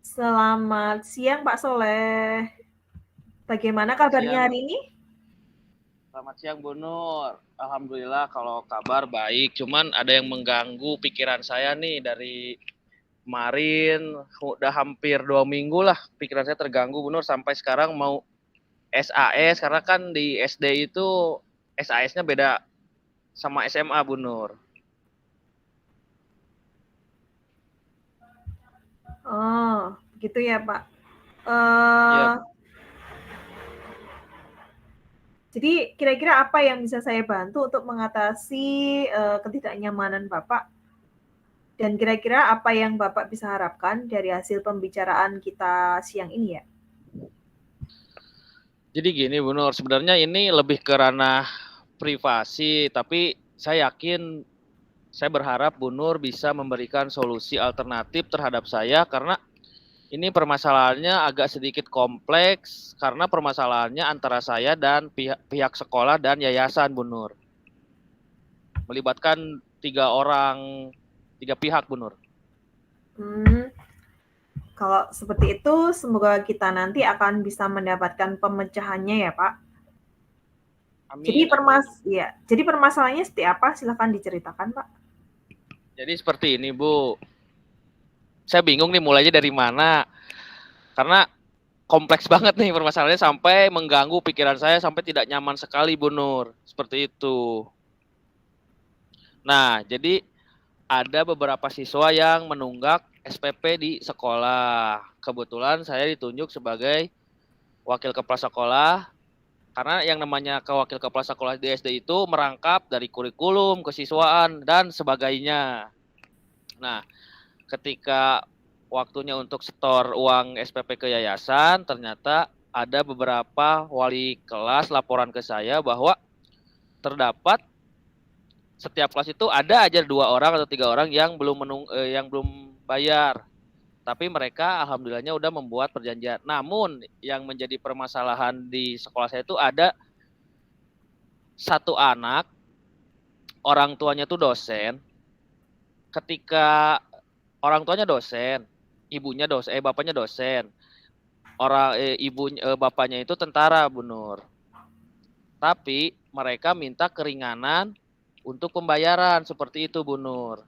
Selamat siang Pak Soleh. Bagaimana Selamat kabarnya siang, hari ini? selamat siang Bu Nur. Alhamdulillah kalau kabar baik, cuman ada yang mengganggu pikiran saya nih dari kemarin, udah hampir 2 minggu lah pikiran saya terganggu Bu Nur sampai sekarang mau SAS karena kan di SD itu SAS-nya beda sama SMA Bu Nur. Oh, begitu ya Pak. Iya, Eh, jadi kira-kira apa yang bisa saya bantu untuk mengatasi ketidaknyamanan Bapak? Dan kira-kira apa yang Bapak bisa harapkan dari hasil pembicaraan kita siang ini ya? jadi gini Bu Nur, sebenarnya ini lebih ke ranah privasi, tapi saya yakin saya berharap Bu Nur bisa memberikan solusi alternatif terhadap saya karena ini permasalahannya agak sedikit kompleks karena permasalahannya antara saya dan pihak sekolah dan yayasan Bu Nur. Melibatkan tiga pihak Bu Nur. Hmm, kalau seperti itu, semoga kita nanti akan bisa mendapatkan pemecahannya ya Pak. Jadi Amin, amin. jadi permasalahannya seperti apa? Silahkan diceritakan Pak. Jadi seperti ini Bu, saya bingung nih mulainya dari mana. Karena kompleks banget nih permasalahannya sampai mengganggu pikiran saya sampai tidak nyaman sekali Bu Nur. Seperti itu. Nah, jadi ada beberapa siswa yang menunggak SPP di sekolah. Kebetulan saya ditunjuk sebagai wakil kepala sekolah karena yang namanya wakil kepala sekolah di SD itu merangkap dari kurikulum, kesiswaan dan sebagainya. Nah, ketika waktunya untuk setor uang SPP ke yayasan, ternyata ada beberapa wali kelas laporan ke saya bahwa terdapat setiap kelas itu ada aja 2 orang atau 3 orang yang belum bayar. Tapi mereka alhamdulillahnya udah membuat perjanjian. Namun yang menjadi permasalahan di sekolah saya itu ada satu anak, orang tuanya tuh dosen. Ketika orang tuanya dosen, bapaknya dosen. Bapaknya itu tentara, Bu Nur. Tapi mereka minta keringanan untuk pembayaran seperti itu, Bu Nur.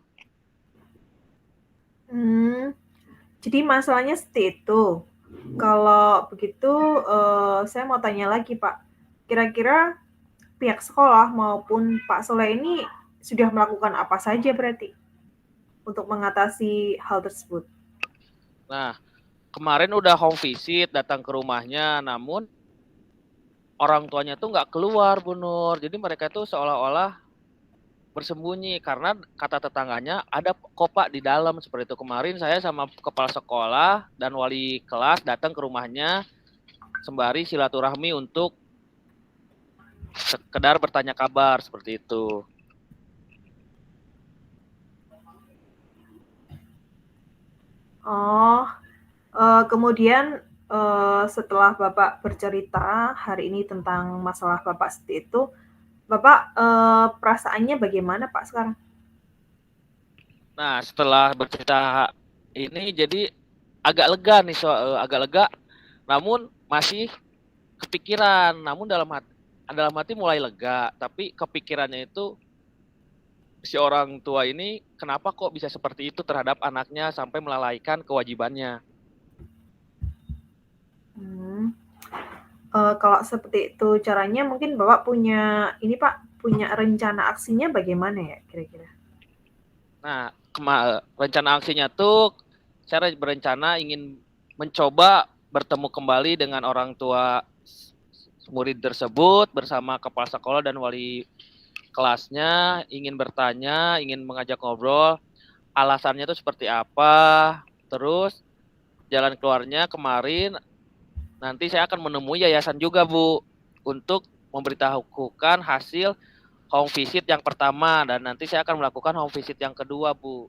Hmm, jadi masalahnya seperti itu. Kalau begitu, saya mau tanya lagi, Pak. Kira-kira pihak sekolah maupun Pak Soleh ini sudah melakukan apa saja berarti untuk mengatasi hal tersebut? Nah, kemarin udah home visit datang ke rumahnya, namun orang tuanya tuh nggak keluar, Bu Nur. Jadi mereka tuh seolah-olah bersembunyi karena kata tetangganya ada kopak di dalam seperti itu. Kemarin saya sama kepala sekolah dan wali kelas datang ke rumahnya sembari silaturahmi untuk sekedar bertanya kabar seperti itu. Oh, kemudian, setelah Bapak bercerita hari ini tentang masalah Bapak seperti itu, Bapak, perasaannya bagaimana, Pak, sekarang? Nah, setelah bercerita ini jadi agak lega nih agak lega, namun masih kepikiran, namun dalam hati mulai lega, tapi kepikirannya itu si orang tua ini kenapa kok bisa seperti itu terhadap anaknya sampai melalaikan kewajibannya. Hmm. Kalau seperti itu caranya mungkin Bapak punya ini Pak, punya rencana aksinya bagaimana ya kira-kira? Nah, rencana aksinya tuh saya berencana ingin mencoba bertemu kembali dengan orang tua murid tersebut bersama kepala sekolah dan wali kelasnya, ingin bertanya, ingin mengajak ngobrol, alasannya itu seperti apa, terus jalan keluarnya kemarin nanti saya akan menemui yayasan juga Bu untuk memberitahukan hasil home visit yang pertama dan nanti saya akan melakukan home visit yang kedua Bu.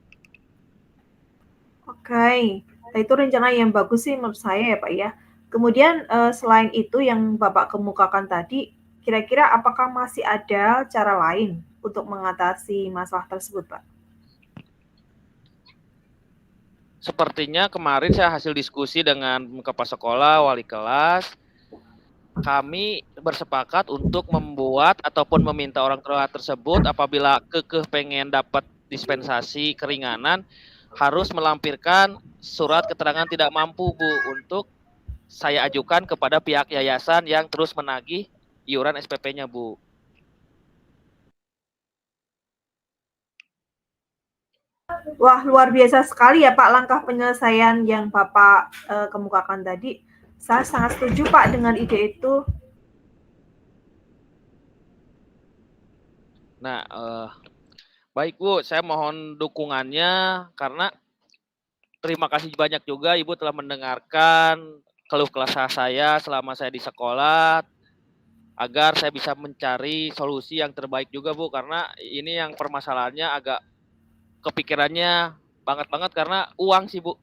Oke, nah itu rencana yang bagus sih menurut saya ya Pak ya. Kemudian, selain itu yang Bapak kemukakan tadi, kira-kira apakah masih ada cara lain untuk mengatasi masalah tersebut, Pak? sepertinya kemarin saya hasil diskusi dengan kepala sekolah, wali kelas, kami bersepakat untuk membuat ataupun meminta orang tua tersebut apabila kekeh pengen dapat dispensasi keringanan harus melampirkan surat keterangan tidak mampu, Bu, untuk saya ajukan kepada pihak yayasan yang terus menagih iuran SPP-nya, Bu. Wah, luar biasa sekali ya Pak langkah penyelesaian yang Bapak kemukakan tadi. Saya sangat setuju Pak dengan ide itu. Nah, baik Bu, saya mohon dukungannya karena terima kasih banyak juga Ibu telah mendengarkan keluh kesah saya selama saya di sekolah agar saya bisa mencari solusi yang terbaik juga Bu, karena ini yang permasalahannya agak kepikirannya banget karena uang sih Bu.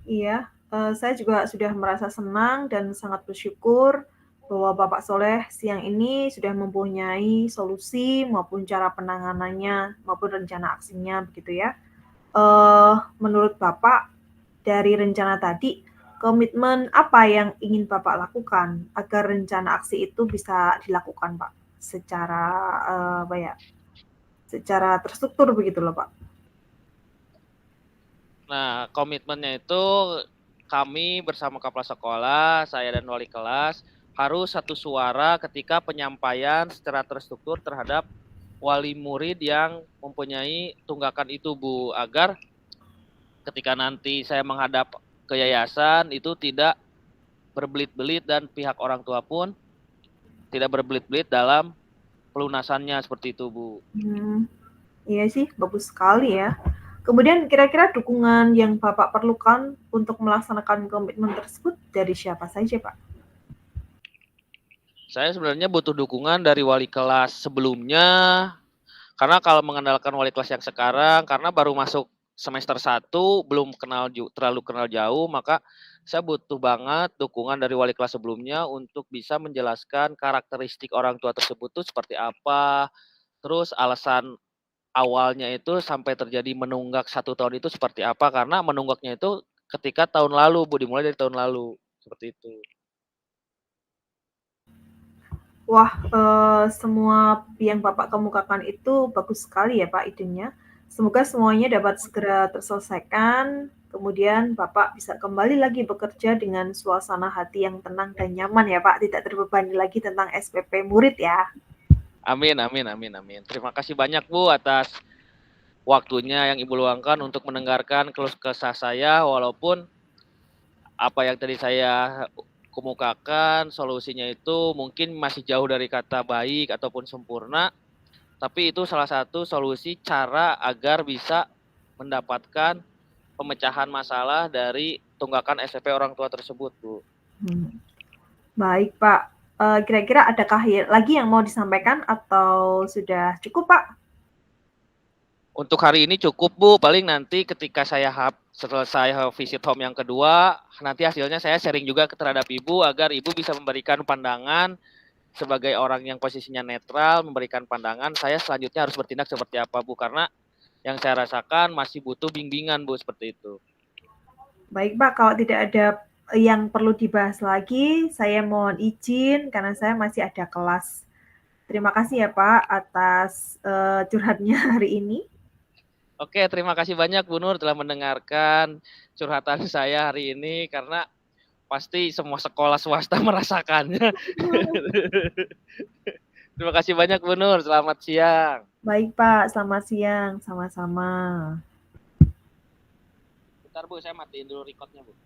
Iya, saya juga sudah merasa senang dan sangat bersyukur bahwa Bapak Soleh siang ini sudah mempunyai solusi maupun cara penanganannya maupun rencana aksinya begitu ya. Menurut Bapak dari rencana tadi, komitmen apa yang ingin Bapak lakukan agar rencana aksi itu bisa dilakukan, Pak? Secara apa ya? Secara terstruktur begitu loh, Pak. Nah, komitmennya itu kami bersama kepala sekolah, saya dan wali kelas harus satu suara ketika penyampaian secara terstruktur terhadap wali murid yang mempunyai tunggakan itu, Bu, agar ketika nanti saya menghadap ke yayasan itu tidak berbelit-belit dan pihak orang tua pun tidak berbelit-belit dalam pelunasannya seperti itu, Bu. Iya sih, bagus sekali ya. Kemudian kira-kira dukungan yang Bapak perlukan untuk melaksanakan komitmen tersebut dari siapa saja, Pak? Saya sebenarnya butuh dukungan dari wali kelas sebelumnya, karena kalau mengandalkan wali kelas yang sekarang, karena baru masuk semester 1, belum terlalu kenal jauh, maka saya butuh banget dukungan dari wali kelas sebelumnya untuk bisa menjelaskan karakteristik orang tua tersebut tuh seperti apa, terus alasan awalnya itu sampai terjadi menunggak 1 tahun itu seperti apa, karena menunggaknya itu ketika tahun lalu, Bu, dimulai dari tahun lalu, seperti itu. Wah, semua yang Bapak kemukakan itu bagus sekali ya Pak idenya. Semoga semuanya dapat segera terselesaikan, kemudian Bapak bisa kembali lagi bekerja dengan suasana hati yang tenang dan nyaman ya Pak, tidak terbebani lagi tentang SPP murid ya. Amin, amin, amin, amin. Terima kasih banyak, Bu, atas waktunya yang Ibu luangkan untuk mendengarkan keluh kesah saya, walaupun apa yang tadi saya kemukakan solusinya itu mungkin masih jauh dari kata baik ataupun sempurna, tapi itu salah satu solusi cara agar bisa mendapatkan pemecahan masalah dari tunggakan SPP orang tua tersebut, Bu. Baik Pak, kira-kira adakah lagi yang mau disampaikan atau sudah cukup Pak? Untuk hari ini cukup, Bu. Paling nanti ketika saya selesai visit home yang kedua, nanti hasilnya saya sharing juga terhadap Ibu agar Ibu bisa memberikan pandangan sebagai orang yang posisinya netral, memberikan pandangan saya selanjutnya harus bertindak seperti apa, Bu. Karena yang saya rasakan masih butuh bimbingan, Bu, seperti itu. Baik Pak, kalau tidak ada yang perlu dibahas lagi, saya mohon izin karena saya masih ada kelas. Terima kasih ya Pak atas curhatnya hari ini. Oke, terima kasih banyak Bu Nur telah mendengarkan curhatan saya hari ini karena pasti semua sekolah swasta merasakannya. Terima kasih banyak Bu Nur, selamat siang. Baik Pak, selamat siang, sama-sama. Bentar Bu, saya matiin dulu recordnya Bu.